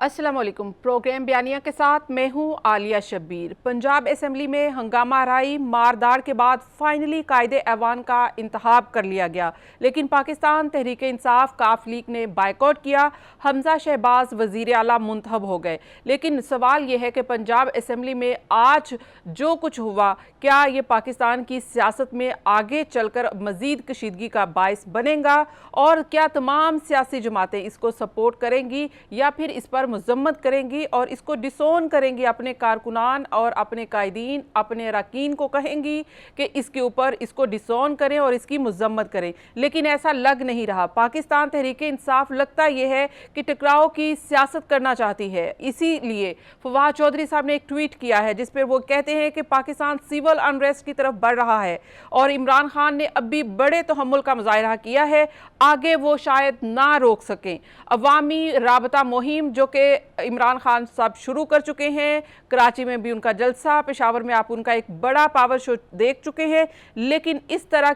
अस्सलाम वालेकुम। प्रोग्राम बयानिया के साथ मैं हूं आलिया शब्बीर। पंजाब असेंबली में हंगामा राई मारदार के बाद फाइनली कायदे ऐवान का इंतखाब कर लिया गया, लेकिन पाकिस्तान तहरीक इंसाफ काफ लीग ने बाइकआउट किया। हमजा शहबाज वजीर आला मुंतखब हो गए। लेकिन सवाल यह है कि पंजाब असेंबली में आज जो कुछ हुआ, क्या ये पाकिस्तान की सियासत में आगे चलकर मजीद कशीदगी का बायस बनेगा, और क्या तमाम सियासी जमातें इसको सपोर्ट करेंगी या फिर इस पर मजम्मत करेंगी और इसको डिसोन करेंगी। अपने कारकुनान और अपने कायदीन, अपने अरकान को कहेंगी कि इसके ऊपर इसको डिसोन करें और इसकी मजम्मत करें। लेकिन ऐसा लग नहीं रहा। पाकिस्तान तहरीक इंसाफ लगता यह है कि टकराव की सियासत करना चाहती है। इसीलिए फवाद चौधरी साहब ने एक ट्वीट किया है जिस पर वो कहते हैं कि पाकिस्तान सिविल अनरेस्ट की तरफ बढ़ रहा है और इमरान खान ने अब भी बड़े तहम्मुल का मुजाहरा किया है, आगे वो शायद ना रोक सकें। अवामी राबता मुहिम जो कि इमरान खान साहब शुरू कर चुके हैं, कराची में भी उनका जलसा, पेशावर में आप उनका एक बड़ा पावर शो देख चुके हैं। लेकिन इस तरह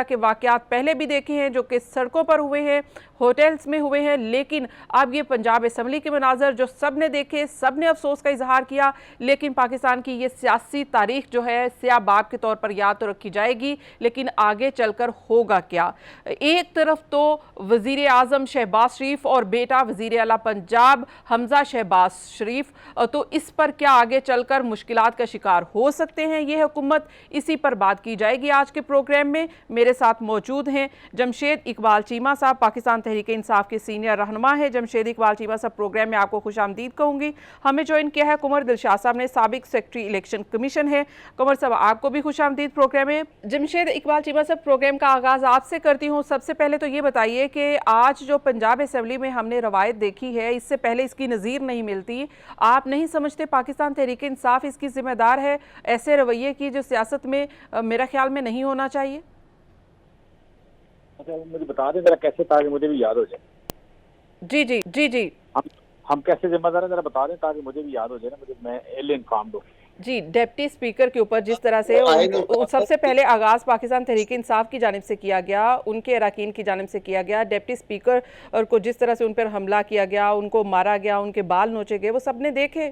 के वाकयात पहले भी देखे हैं जो कि सड़कों पर हुए हैं, होटल्स में हुए हैं। लेकिन अब ये पंजाब असेंबली के मनाजर जो सब ने देखे, सब ने अफसोस का इजहार किया। लेकिन पाकिस्तान की ये सियासी तारीख जो है स्याह बाब के तौर पर याद तो रखी जाएगी, लेकिन आगे चलकर होगा क्या। एक तरफ तो वजीर आजम शहबाज शरीफ और बेटा वजीर आला पंजाब हमजा शहबाज शरीफ, तो इस पर क्या आगे चलकर मुश्किलात का शिकार हो सकते हैं ये हुकूमत, इसी पर बात की जाएगी आज के प्रोग्राम में। मेरे साथ मौजूद हैं जमशेद इकबाल चीमा साहब, पाकिस्तान तहरीक इंसाफ के सीनियर रहनुमा है। जमशेद इकबाल चीमा साहब, प्रोग्राम में आपको खुश आमदीद कहूँगी। हमें ज्वाइन किया है कुमर दिलशाद साहब ने, साबिक सेक्रेटरी इलेक्शन कमीशन है। कुमर साहब, आपको भी खुश आमदीद प्रोग्राम में। जमशेद इकबाल चीमा साहब, प्रोग्राम का आगाज़ आपसे करती हूँ। सबसे पहले तो ये बताइए कि आज जो पंजाब असेंबली में हमने रवायत देखी है, इससे पहले इसकी नज़ीर नहीं मिलती। आप नहीं समझते पाकिस्तान तहरीक इंसाफ इसकी जिम्मेदार है ऐसे रवैये की जो सियासत में मेरा ख्याल में नहीं होना चाहिए? अच्छा, मुझे बता दें जरा कैसे, ताकि मुझे भी याद हो जाए। जी जी जी जी। हम कैसे जिम्मेदार हैं जरा बता दें ताकि मुझे भी याद हो जाए ना, मुझे मैं एल इन्फॉर्म दूँ। जी, डिप्टी स्पीकर के ऊपर जिस तरह से सबसे पहले आगाज़ पाकिस्तान तहरीक इंसाफ की जानिब से किया गया, उनके अरकान की जानिब से किया गया, डिप्टी स्पीकर और को जिस तरह से उन पर हमला किया गया, उनको मारा गया, उनके बाल नोचे गए, वो सब ने देखे।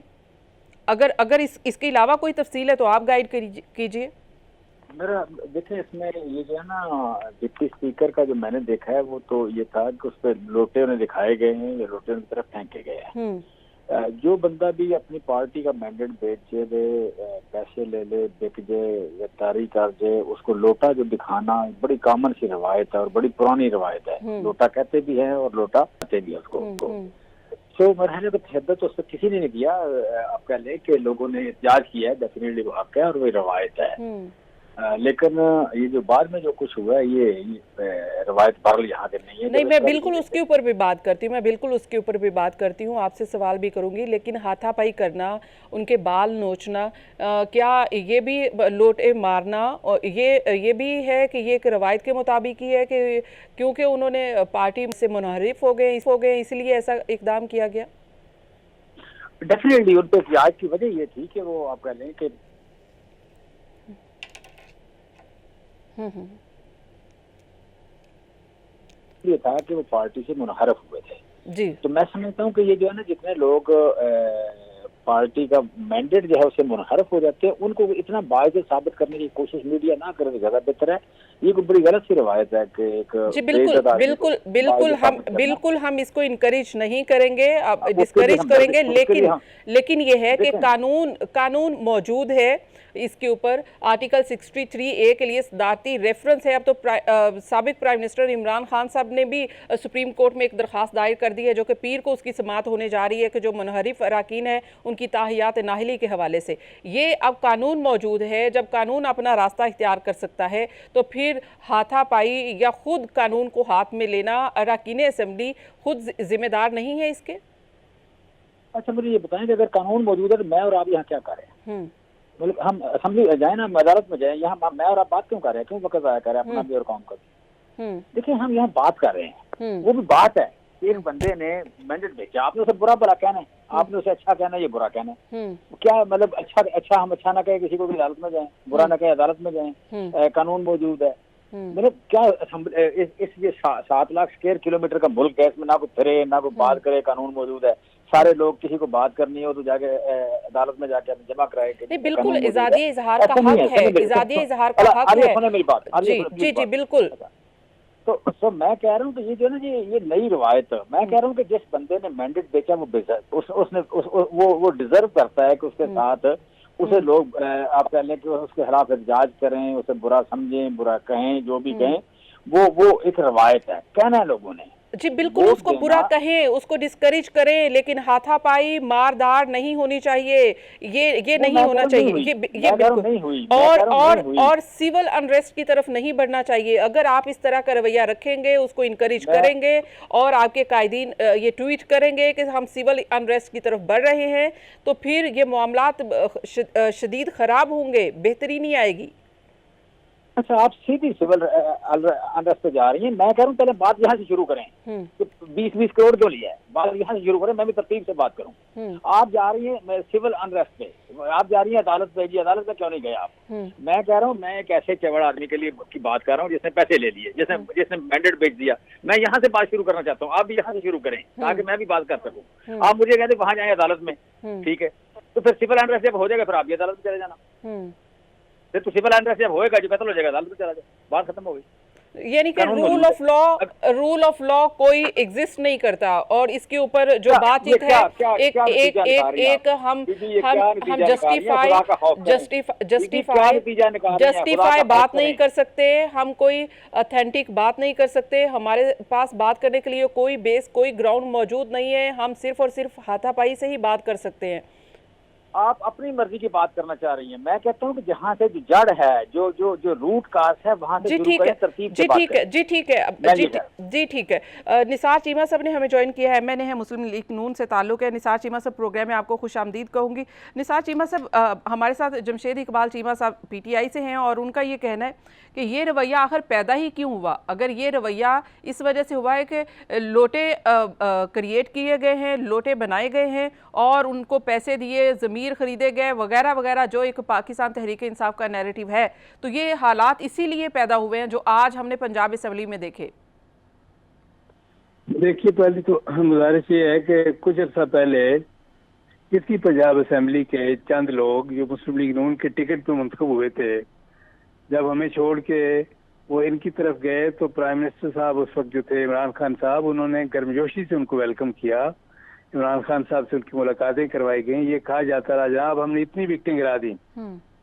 अगर इसके अलावा कोई तफसील है तो आप गाइड कीजिए। मेरा देखें, इसमें ये जो है ना, डिप्टी स्पीकर का जो मैंने देखा है वो तो ये था कि उस पर लोटे उन्हें दिखाए गए हैं या लोटे उनकी तरफ फेंके गए हैं। जो बंदा भी अपनी पार्टी का मैंडेट बेचे दे, पैसे ले ले, बिक जाए या तारी कर जाए, उसको लोटा जो दिखाना बड़ी कॉमन सी रवायत है और बड़ी पुरानी रवायत है। लोटा कहते भी हैं और लोटा कहते भी है उसको। तो मरहले का तशद्दुद तो उस पर किसी ने नहीं किया। आप कह लें कि लोगों ने एहतजाज किया है, डेफिनेटली वो हक है और वही रवायत है। लेकिन ये जो बाद में जो कुछ हुआ है ये रवायत बहरहाल यहाँ के नहीं है। नहीं, मैं बिल्कुल उसके ऊपर भी बात करती हूँ, आपसे सवाल भी करूँगी। लेकिन हाथापाई करना, उनके बाल नोचना, क्या ये भी लोटे मारना, और ये भी है कि ये एक रवायत के मुताबिक ही है कि क्योंकि उन्होंने पार्टी से मुनहरिफ हो गए इसलिए ऐसा इकदाम किया गया? डेफिनेटली उन पर एहतजाज की वजह ये थी कि वो आप कह लें कि ये था कि वो पार्टी से मुनहरफ हुए थे जी। तो मैं समझता हूँ कि ये जो है ना, जितने लोग पार्टी का मैंडेट जो है उससे मुनहरफ हो जाते हैं, उनको इतना बायज़ साबित करने की कोशिश मीडिया ना करे तो ज्यादा बेहतर है। ये कोई बड़ी गलत सी रवायत है कि एक जी बिल्कुल हम इसको इनकरेज नहीं करेंगे, डिस्करेज करेंगे। लेकिन ये है कि कानून मौजूद है, इसके ऊपर आर्टिकल 63A के लिए सदारती रेफरेंस है। अब तो साबिक प्राइम मिनिस्टर इमरान खान साहब ने भी सुप्रीम कोर्ट में एक दरख्वास्त दायर कर दी है जो कि पीर को उसकी समाअत होने जा रही है कि जो मुनहरिफ अरकान है उनकी ताहियात नाहिली के हवाले से। ये अब कानून मौजूद है, जब कानून अपना रास्ता इख्तियार कर सकता है तो फिर हाथापाई या खुद कानून को हाथ में लेना, अरकान असेंबली खुद जिम्मेदार नहीं है इसके? अच्छा, मुझे ये बताएं कि अगर कानून मौजूद है तो मैं और आप यहाँ क्या कर रहे हैं? मतलब हम असेंबली जाए ना, अदालत में जाए, यहाँ मैं और आप बात क्यों कर रहे हैं? क्यों वक्त जाया कर रहे हैं अपना भी और काम कर? देखिए, हम यहाँ बात कर रहे हैं, वो भी बात है। एक बंदे ने मैंडेट भेजा, आपने उसे बुरा भला कहना है, आपने उसे अच्छा कहना है, ये बुरा कहना है। क्या मतलब अच्छा हम अच्छा ना कहे किसी को भी अदालत में जाए, बुरा ना कहे अदालत में जाए, कानून मौजूद है। मतलब क्या इस ये 7 लाख स्क्वायर किलोमीटर का मुल्क है, इसमें ना कोई फिरे ना कोई बात करे, कानून मौजूद है। सारे लोग किसी को बात करनी हो तो जाके अदालत में जाके जमा कराए। नहीं, बिल्कुल इजादिये इजहार का हक है, इजादिये इजहार का हक है। सुने मेरी बात। जी जी जी बिल्कुल। तो मैं कह रहा हूँ कि ये जो है ना ये नई रवायत, मैं कह रहा हूँ कि जिस बंदे ने मैंडेट बेचा वो डिजर्व करता है कि उसके साथ उसे लोग आप कह लें कि उसके खिलाफ एहतजाज करें, उसे बुरा समझें, बुरा कहें, जो भी कहें, वो एक रवायत है, कहना है लोगों ने। जी बिल्कुल, उसको बुरा कहें, उसको डिस्करेज करें, लेकिन हाथापाई मारदार नहीं होनी चाहिए, ये नहीं होना चाहिए, ये बिल्कुल नहीं हुई। और सिविल अनरेस्ट की तरफ नहीं बढ़ना चाहिए। अगर आप इस तरह का रवैया रखेंगे, उसको इनकरेज करेंगे और आपके कायदीन ये ट्वीट करेंगे कि हम सिविल अनरेस्ट की तरफ बढ़ रहे हैं, तो फिर ये मामलात शदीद खराब होंगे, बेहतरी नहीं आएगी। अच्छा, आप सीधी सिविल अनरेस्ट पे जा रही हैं। मैं कह रहा हूँ पहले बात यहाँ से शुरू करें कि 20-20 करोड़ क्यों लिया है, बात यहाँ से शुरू करें, मैं भी तरतीब से बात करूँ। आप जा रही हैं सिविल अनरेस्ट पे, आप जा रही हैं अदालत पे। जी अदालत पे क्यों नहीं गए आप? मैं कह रहा हूँ, मैं एक ऐसे चवड़ आदमी के लिए की बात कर रहा हूँ जिसने पैसे ले लिए, जिसने मैंडेट बेच दिया। मैं यहाँ से बात शुरू करना चाहता हूँ, आप भी यहाँ से शुरू करें ताकि मैं भी बात कर सकूँ। आप मुझे कहते वहां जाए अदालत में, ठीक है, तो फिर सिविल अनरेस्ट जब हो जाएगा फिर आप भी अदालत में चले जाना। फिर तो सिविल अनरेस्ट जब होएगा जो कत्ल हो जाएगा, अदालत में चला जाए, बात खत्म हो गई। यानी कि रूल ऑफ लॉ कोई एग्जिस्ट नहीं करता, और इसके ऊपर जो बातचीत है जस्टिफाई बात नहीं कर सकते, हम कोई ऑथेंटिक बात नहीं कर सकते, हमारे पास बात करने के लिए कोई बेस, कोई ग्राउंड मौजूद नहीं है, हम सिर्फ और सिर्फ हाथापाई से ही बात कर सकते हैं। आप अपनी मर्जी की बात करना चाह रही हैं। मैं कहता हूं कि जहां से जो जड़ है, जो रूट काज है, वहां से शुरू करें, तरतीब से बात करें। जी ठीक है। निसार चीमा साहब ने हमें ज्वाइन किया है, मैंने है मुस्लिम लीग नून से ताल्लुक है। निसार चीमा साहब, प्रोग्राम में आपको खुशामदीद कहूँगी। निसार चीमा साहब, हमारे साथ जमशेद इकबाल चीमा साहब PTI से हैं, और उनका ये कहना है कि ये रवैया आखिर पैदा ही क्यों हुआ। अगर ये रवैया इस वजह से हुआ है कि लोटे क्रिएट किए गए हैं, लोटे बनाए गए हैं और उनको पैसे दिए, ज़मीर खरीदे गए वगैरह वगैरह, जो एक पाकिस्तान तहरीक इंसाफ का नैरेटिव है, तो ये हालात इसीलिए पैदा हुए हैं जो आज हमने पंजाब असेंबली में देखे। देखिए, पहले तो गुजारिश ये है कि कुछ अर्सा पहले इसी पंजाब असेंबली के चंद लोग जो मुस्लिम लीग नून के टिकट पे मुंतखब हुए थे, जब हमें छोड़ के वो इनकी तरफ गए तो प्राइम मिनिस्टर साहब उस वक्त जो थे इमरान खान साहब, उन्होंने गर्मजोशी से उनको वेलकम किया। इमरान खान साहब से उनकी मुलाकातें करवाई गई। ये कहा जाता रहा जनाब हमने इतनी विकटें गिरा दी।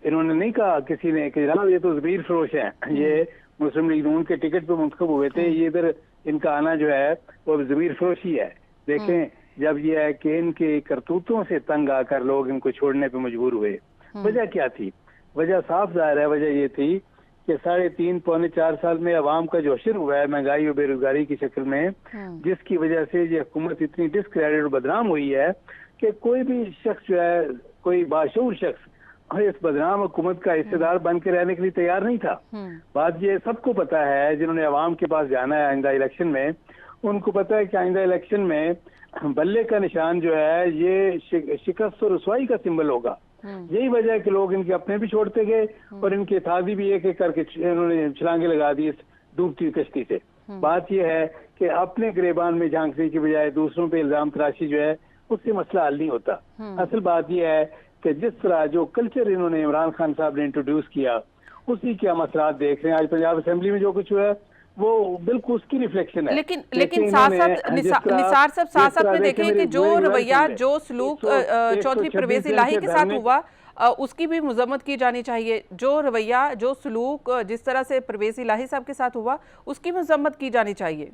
इन्होंने नहीं कहा किसी ने कि जनाब ये तो ज़मीर फरोश हैं, ये मुस्लिम लीग नून के टिकट पे मुंतखब हुए थे, ये इधर इनका आना जो है वो ज़मीर फरोशी है। देखें, जब ये है कि इनके करतूतों से तंग आकर लोग इनको छोड़ने पे मजबूर हुए। वजह क्या थी? वजह साफ जाहिर है, वजह ये थी कि 3.5 पौने 4 साल में अवाम का जो अशर हुआ है महंगाई और बेरोजगारी की शक्ल में, जिसकी वजह से ये हुकूमत इतनी डिस्क्रेडिट और बदनाम हुई है कि कोई भी शख्स जो है, कोई बाशऊर शख्स इस बदनाम हुकूमत का हिस्सेदार बन के रहने के लिए तैयार नहीं था। बात ये सबको पता है, जिन्होंने अवाम के पास जाना है आइंदा इलेक्शन में, उनको पता है कि आइंदा इलेक्शन में बल्ले का निशान जो है ये शिकस्त और रुसवाई का सिंबल होगा। यही वजह है कि लोग इनके अपने भी छोड़ते गए और इनके थादी भी एक एक करके इन्होंने छलांगे लगा दी इस डूबती कश्ती से। बात यह है कि अपने गिरेबान में झांकने की बजाय दूसरों पे इल्जाम तराशी जो है, उससे मसला हल नहीं होता। असल बात यह है कि जिस तरह जो कल्चर इन्होंने इमरान खान साहब ने इंट्रोड्यूस किया, उसी के हम असरात देख रहे हैं। आज पंजाब असेंबली में जो कुछ हुआ है वो बिल्कुल उसकी रिफ्लेक्शन है। लेकिन निसार साहब में देखें कि जो रवैया, जो सलूक चौधरी परवेज इलाही के साथ हुआ, उसकी भी मजम्मत की जानी चाहिए। जो रवैया, जो सलूक जिस तरह से परवेज इलाही साहब के साथ हुआ, उसकी मजम्मत की जानी चाहिए।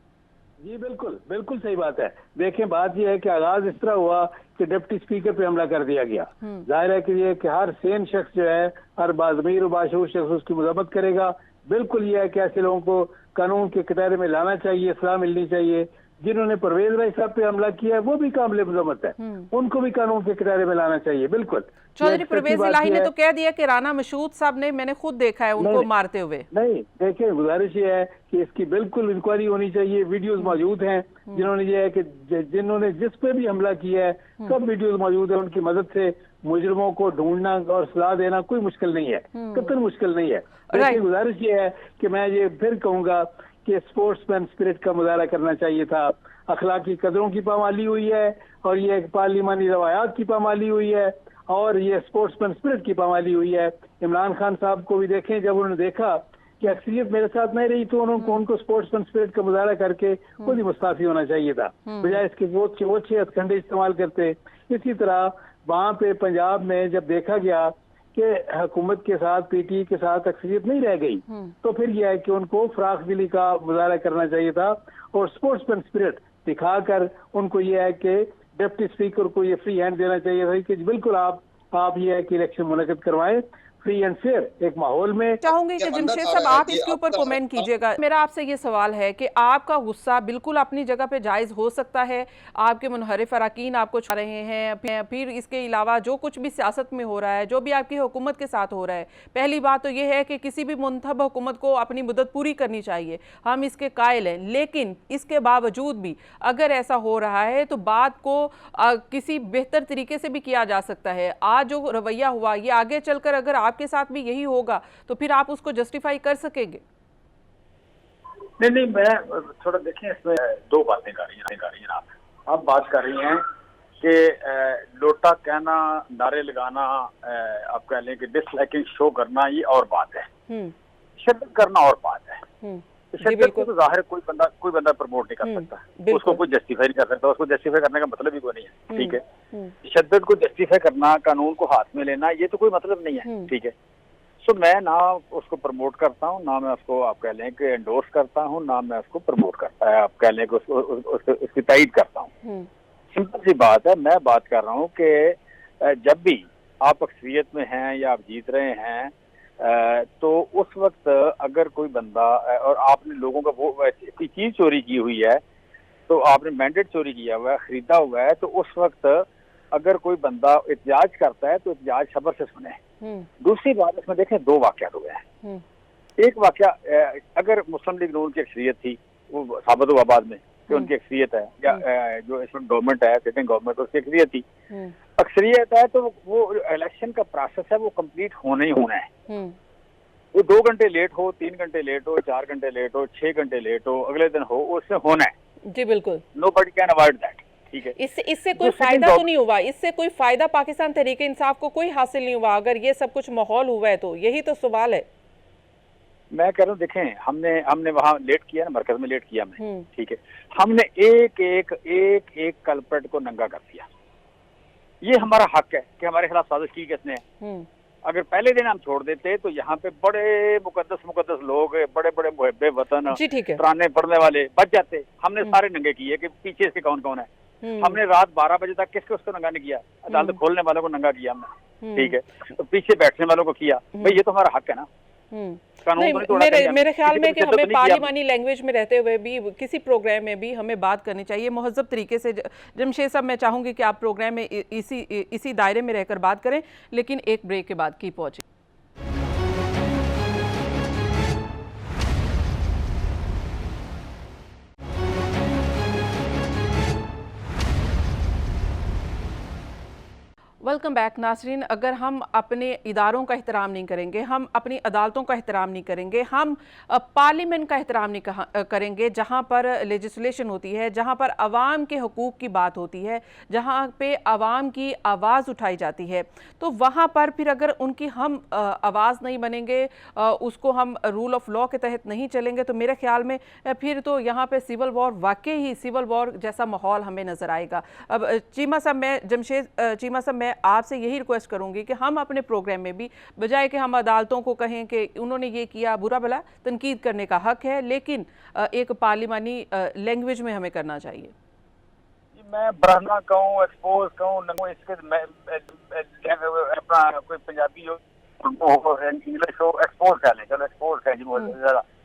जी बिल्कुल, बिल्कुल सही बात है। देखें, बात यह है कि आगाज इस तरह हुआ कि डिप्टी स्पीकर पे हमला कर दिया गया। जाहिर है कि ये कि हर सेन शख्स जो है, हर बाज़मीर और बाशऊर शख्स उसकी मजम्मत करेगा। बिल्कुल यह है कि ऐसे लोगों को कानून के कटहरे में लाना चाहिए, सलाह मिलनी चाहिए। जिन्होंने परवेज भाई साहब पे हमला किया है वो भी काबिल मजम्मत है, उनको भी कानून के किनारे में लाना चाहिए। बिल्कुल, चौधरी परवेज इलाही ने तो कह दिया कि राना मशहूद साहब ने, मैंने खुद देखा है उनको मारते हुए। नहीं, देखिए, गुजारिश ये है कि इसकी बिल्कुल इंक्वायरी होनी चाहिए। वीडियोस मौजूद हैं, जिन्होंने ये है कि जिन्होंने जिस पे भी हमला किया है सब वीडियोस मौजूद है। उनकी मदद से मुजरिमों को ढूंढना और सलाह देना कोई मुश्किल नहीं है, कतई मुश्किल नहीं है। लेकिन गुजारिश ये है कि मैं ये फिर कहूंगा कि स्पोर्ट्समैन स्पिरिट का मुजाहरा करना चाहिए था। अखलाकी कदरों की पामाली हुई है, और ये एक पार्लिमानी रवायात की पामाली हुई है, और ये स्पोर्ट्समैन स्पिरिट की पामाली हुई है। इमरान खान साहब को भी देखें, जब उन्होंने देखा कि अक्सरियत मेरे साथ नहीं रही तो उनको स्पोर्ट्समैन स्पिरिट का मुजाहरा करके खुद ही मुस्ताफी होना चाहिए था, बजाय इसके वो 6 हथकंडे इस्तेमाल करते। इसी तरह वहाँ पे पंजाब में जब देखा गया कि हुकूमत के साथ पीटीआई के साथ अक्सरियत नहीं रह गई, तो फिर यह है कि उनको फराख दिली का मुजाहरा करना चाहिए था और स्पोर्ट्समैन स्पिरिट दिखाकर उनको यह है कि डिप्टी स्पीकर को ये फ्री हैंड देना चाहिए था कि बिल्कुल आप ये है कि इलेक्शन मुनक़िद करवाएं फ्री एंड फेयर एक माहौल में। चाहूंगी कि जमशेद साहब आप इसके ऊपर कमेंट कीजिएगा। मेरा आपसे ये सवाल है कि आपका गुस्सा बिल्कुल अपनी जगह पे जायज़ हो सकता है, आपके मुनहरिफ अरकान आपको चाह रहे हैं, फिर इसके अलावा जो कुछ भी सियासत में हो रहा है, जो भी आपकी हुकूमत के साथ हो रहा है, पहली बात तो ये है कि किसी भी मुंतखब हुकूमत को अपनी मुद्दत पूरी करनी चाहिए, हम इसके कायल हैं। लेकिन इसके बावजूद भी अगर ऐसा हो रहा है तो बात को किसी बेहतर तरीके से भी किया जा सकता है। आज जो रवैया हुआ ये आगे चलकर अगर आपके साथ भी यही होगा तो फिर आप उसको जस्टिफाई कर सकेंगे? नहीं, मैं थोड़ा देखें, इसमें दो बातें कर रही हैं आप बात कर रही हैं कि लोटा कहना, नारे लगाना, आप कह लें कि डिसलाइकिंग शो करना, ये और बात है, शिद्दत करना और बात है। शिद्दत को तो जाहिर कोई बंदा प्रमोट नहीं कर सकता, उसको कोई जस्टिफाई नहीं कर सकता, उसको जस्टिफाई करने का मतलब ही कोई नहीं है, ठीक है। शिद्दत को जस्टिफाई करना, कानून को हाथ में लेना, ये तो कोई मतलब नहीं है, ठीक है। सो मैं ना उसको प्रमोट करता हूँ, ना मैं उसको आप कह लें कि एंडोर्स करता हूँ, ना मैं उसको प्रमोट करता है, आप कह लें कि उसकी तायीद करता हूँ। सिंपल सी बात है, मैं बात कर रहा हूँ कि जब भी आप अक्सरियत में हैं या आप जीत रहे हैं, तो उस वक्त अगर कोई बंदा और आपने लोगों का वो कोई चीज चोरी की हुई है, तो आपने मैंडेट चोरी किया हुआ है, खरीदा हुआ है, तो उस वक्त अगर कोई बंदा एहतजाज करता है तो एहतजाज सब्र से सुने। दूसरी बात इसमें देखें, दो वाकयात हुए हैं। एक वाकया, अगर मुस्लिम लीग नून की अक्सरियत थी, वो साबित हुआ बाद में कि उनकी अक्सरियत है, या जो इसमें गवर्नमेंट है, सिटिंग गवर्नमेंट, उसकी अक्सरियत थी, अक्सरियत है, तो वो इलेक्शन का प्रोसेस है, वो कंप्लीट होना ही होना है। वो 2 घंटे लेट हो, 3 घंटे लेट हो, 4 घंटे लेट हो, 6 घंटे लेट हो, अगले दिन हो, उससे होना है। जी बिल्कुल, नोबडी कैन अवॉइड दैट, ठीक है। इससे कोई फायदा तो नहीं हुआ, इससे कोई फायदा पाकिस्तान तहरीक इंसाफ को कोई हासिल नहीं हुआ अगर ये सब कुछ माहौल हुआ है, तो यही तो सवाल है। मैं कह रहा हूँ, देखें, हमने वहाँ लेट किया ना, मरकज में लेट किया हमने, ठीक है। हमने एक कल्प्रेट को नंगा कर दिया। ये हमारा हक है कि हमारे खिलाफ साजिश की किसने है। अगर पहले दिन हम छोड़ देते तो यहाँ पे बड़े मुकद्दस लोग, बड़े मुहब्बे वतन, तराने पढ़ने वाले बच जाते। हमने सारे नंगे किए कि पीछे इसके कौन कौन है। हमने रात 12 बजे तक किसको उसको नंगा नहीं किया, अदालत खोलने वालों को नंगा किया हमने, ठीक है, तो पीछे बैठने वालों को किया। भाई ये तो हमारा हक है ना। नहीं, मेरे ख्याल में कि हमें पार्लिमानी लैंग्वेज में रहते हुए भी किसी प्रोग्राम में भी हमें बात करनी चाहिए महज़ब तरीके से। जमशेद साहब, मैं चाहूंगी कि आप प्रोग्राम में इसी दायरे में रहकर बात करें, लेकिन एक ब्रेक के बाद की पहुंचे। वेलकम बैक नाज़रीन। अगर हम अपने इदारों का एहतराम नहीं करेंगे, हम अपनी अदालतों का एहतराम नहीं करेंगे, हम पार्लियामेंट का एहतराम नहीं करेंगे, जहां पर लेजिस्लेशन होती है, जहां पर आवाम के हकूक़ की बात होती है, जहां पे आवाम की आवाज़ उठाई जाती है, तो वहां पर फिर अगर उनकी हम आवाज़ नहीं बनेंगे, उसको हम रूल ऑफ लॉ के तहत नहीं चलेंगे, तो मेरे ख्याल में फिर तो यहाँ पर सिविल वॉर, वाकई ही सिविल वॉर जैसा माहौल हमें नज़र आएगा। अब चीमा साहब, चीमा साहब, मैं आपसे यही रिक्वेस्ट करूंगी कि हम अपने प्रोग्राम में भी, बजाय कि हम अदालतों को कहें कि उन्होंने ये किया, बुरा भला तनकीद करने का हक है, लेकिन एक पार्लिमानी लैंग्वेज में हमें करना चाहिए। मैं बराना कहूँ, एक्सपोज कहूँ, इसके अपना कोई पंजाबी हो, इंग्लिश हो, एक्सपोज कर लें, चलो एक्सपोज कहें जी,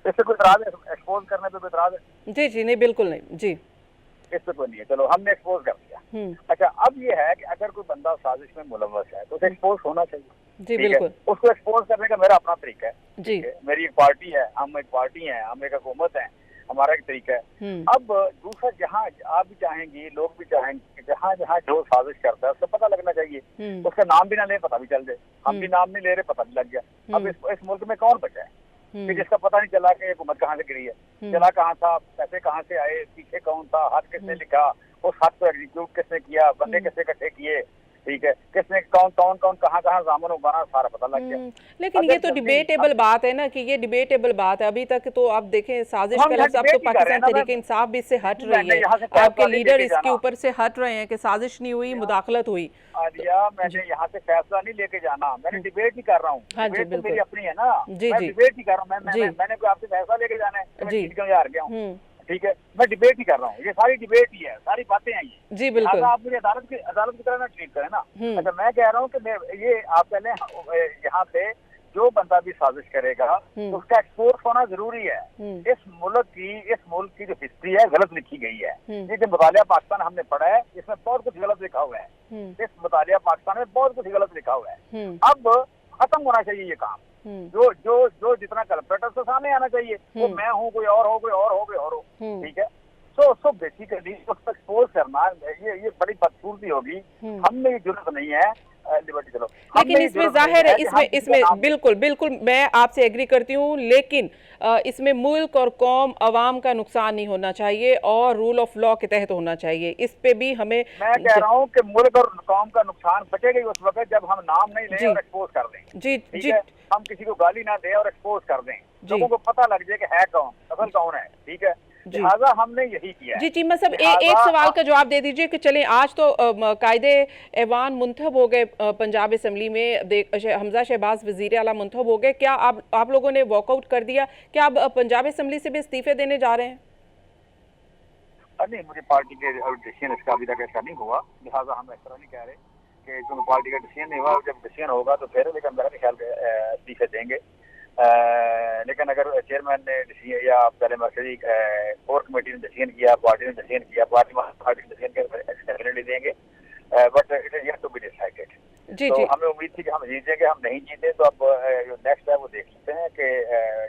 इससे कोई इतराज है? एक्सपोज करने पे कोई इतराज है? जी नहीं, बिल्कुल नहीं जी, इस पे कोई नहीं है। चलो, हमने एक्सपोज कर दिया। अच्छा, अब ये है कि अगर कोई बंदा साजिश में मुलव्वस है तो उसे एक्सपोज होना चाहिए। जी बिल्कुल, उसको एक्सपोज करने का मेरा अपना तरीका है जी। मेरी एक पार्टी है, हम एक पार्टी है, हम एक हुकूमत है, हमारा एक तरीका है। अब दूसरा, जहाँ आप भी चाहेंगी, लोग भी चाहेंगे, जहाँ जहाँ जो साजिश करता है उसको पता लगना चाहिए। उसका नाम भी ना ले, पता भी चल जाए। हम भी नाम नहीं ले रहे, पता भी लग गया। अब इस मुल्क में कौन बचा है? कि जिसका पता नहीं चला कि हुकूमत कहाँ से गिरी है, चला कहाँ था, पैसे कहाँ से आए, पीछे कौन था, हाथ किसने लिखा, उस हाथ को एग्जीक्यूट किसने किया, बंदे किसने इकट्ठे किए, ठीक है, किसने कौन कहाँ जामन बना, सारा पता लग गया। लेकिन ये तो डिबेटेबल बात है ना, कि ये डिबेटेबल बात है। अभी तक तो आप देखें साजिश का लफ्ज़, अब तो पाकिस्तान तहरीक इंसाफ भी इससे हट रही है, आपके लीडर इसके ऊपर से हट रहे हैं कि साजिश नहीं हुई, मुदाखलत हुई। आलिया, मैंने यहाँ से फैसला नहीं लेके जाना, मैंने डिबेट ही कर रहा हूँ। हाँ जी, डिबेट तो मेरी अपनी है ना, जी मैं जी डिबेट ही कर रहा हूँ। मैंने कोई आपसे फैसला लेके जाना है, मैं जीत क्यों हार गया हूँ, ठीक है, मैं डिबेट ही कर रहा हूँ। ये सारी डिबेट ही है, सारी बातें हैं ये। जी बिल्कुल। आप मुझे अदालत की तरह ना ट्रीट करें ना। अच्छा, मैं कह रहा हूँ कि ये आप पहले यहाँ पे जो बंदा भी साजिश करेगा तो उसका एक्सपोज होना जरूरी है। इस मुल्क की जो हिस्ट्री है गलत लिखी गई है। ये जो मुतालिया पाकिस्तान हमने पढ़ा है इसमें बहुत कुछ गलत लिखा हुआ है। इस मुतालिया पाकिस्तान में बहुत कुछ गलत लिखा हुआ है। अब खत्म होना चाहिए ये काम। जो जितना कल्प्रेट है उसको सामने आना चाहिए। वो मैं हूँ, कोई और हो, कोई और हो, कोई और हो, ठीक है। सो बेसिकली उसको एक्सपोज करना ये बड़ी बदसूरती होगी। हमने ये जरूरत नहीं है लिबर्टी। चलो, लेकिन इसमें जाहिर है, इसमें बिल्कुल मैं आपसे एग्री करती हूँ, लेकिन इसमें मुल्क और कौम अवाम का नुकसान नहीं होना चाहिए और रूल ऑफ लॉ के तहत होना चाहिए। इस पे भी हमें, मैं कह रहा हूँ कि मुल्क और कौम का नुकसान बचेगा ही उस वक्त जब हम नाम नहीं लें और एक्सपोज कर दें। जी जी, हम किसी को गाली ना दें और एक्सपोज कर दें, लोगों को पता लग जाए कि है कौन, असल कौन है, ठीक है। लिहाजा हमने यही किया। जी चीमा साहब, एक सवाल का जवाब दे दीजिए कि चलें, आज तो कायदे ऐवान मुंतखब हो गए पंजाब असम्बली में, हमजा शहबाज वजीर आला मुंतखब हो गए। क्या आप लोगों ने वॉकआउट कर दिया? क्या आप पंजाब असम्बली से भी इस्तीफे देने जा रहे हैं? नहीं, मुझे पार्टी के डिसीजन इसका अभी तक ऐसा नहीं हुआ, लिहाजा हम ऐसा नहीं कह रहे कि जो पार्टी का डिसीजन नहीं हुआ, जब डिसीजन होगा तो फिर, लेकिन मेरा ख्याल इस्तीफे देंगे। लेकिन अगर चेयरमैन ने डिसीजन या पहले मरकजी कोर कमेटी ने डिसीजन किया, पार्टी ने डिसीजन किया, पार्टी ने डिसीजन किया, डेफिनेटली देंगे। But it is yet to be decided. तो हमें उम्मीद थी कि हम जीतेंगे, हम नहीं जीते, तो अब जो नेक्स्ट है वो देख लेते हैं कि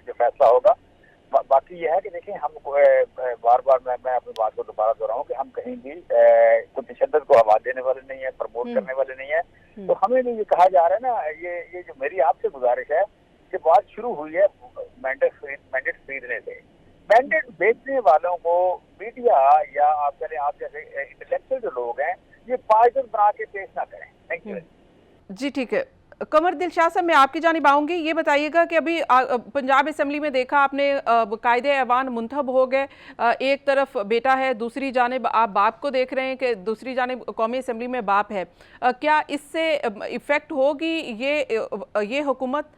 जो फैसला होगा। बाकी यह है कि देखिए, हम बार बार मैं अपनी बात को दोबारा दोहराऊं कि हम कहीं भी कोई तशद्दुद को हवा देने वाले नहीं है, प्रमोट करने वाले नहीं है। तो हमें भी ये कहा जा रहा है ना, ये जो मेरी आपसे गुजारिश है कि बात शुरू हुई है मैंडेट खरीदने से। मैंडेट बेचने वालों को मीडिया या आप जैसे इंटेलेक्चुअल जो लोग हैं, ये पार्टी बना के पेश ना करें। थैंक यू जी, ठीक है। कमर दिलशाद साहब, मैं आपकी जानिब आऊँगी। ये बताइएगा कि अभी पंजाब असम्बली में देखा आपने, कायदे ऐवान मुंतखब हो गए, एक तरफ बेटा है, दूसरी जानिब आप बाप को देख रहे हैं कि दूसरी जानिब कौमी असम्बली में बाप है। क्या इससे इफ़ेक्ट होगी ये हुकूमत?